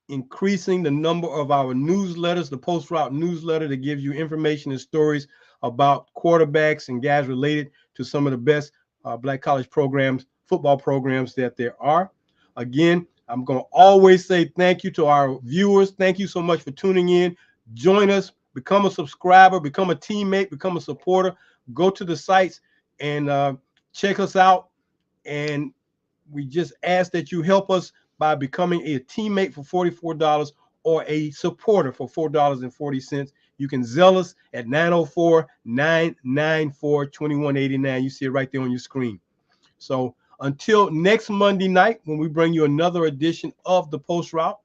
increasing the number of our newsletters, the Post Route newsletter, that gives you information and stories about quarterbacks and guys related to some of the best black college programs, football programs that there are. Again, I'm going to always say thank you to our viewers. Thank you so much for tuning in. Join us, become a subscriber, become a teammate, become a supporter. Go to the sites and check us out. And we just ask that you help us by becoming a teammate for $44 or a supporter for $4.40. You can Zelle us at 904-994-2189. You see it right there on your screen. So until next Monday night, when we bring you another edition of the Post Route,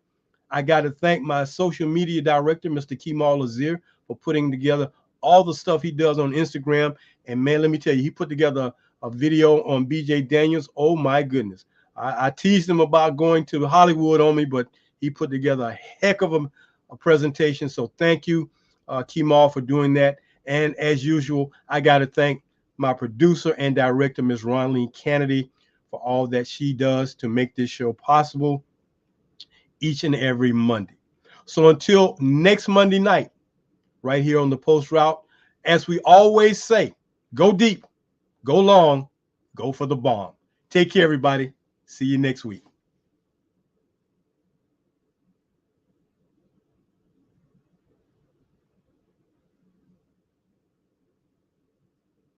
I got to thank my social media director, Mr. Kemal Azir, for putting together all the stuff he does on Instagram. And man, let me tell you, he put together a video on BJ Daniels. Oh my goodness. I teased him about going to Hollywood on me, but he put together a heck of a presentation. So thank you, Kemal, for doing that. And as usual, I got to thank my producer and director, Ms. Ronleen Kennedy, for all that she does to make this show possible each and every Monday. So until next Monday night, right here on the Post Route, as we always say, go deep, go long, go for the bomb. Take care, everybody. See you next week.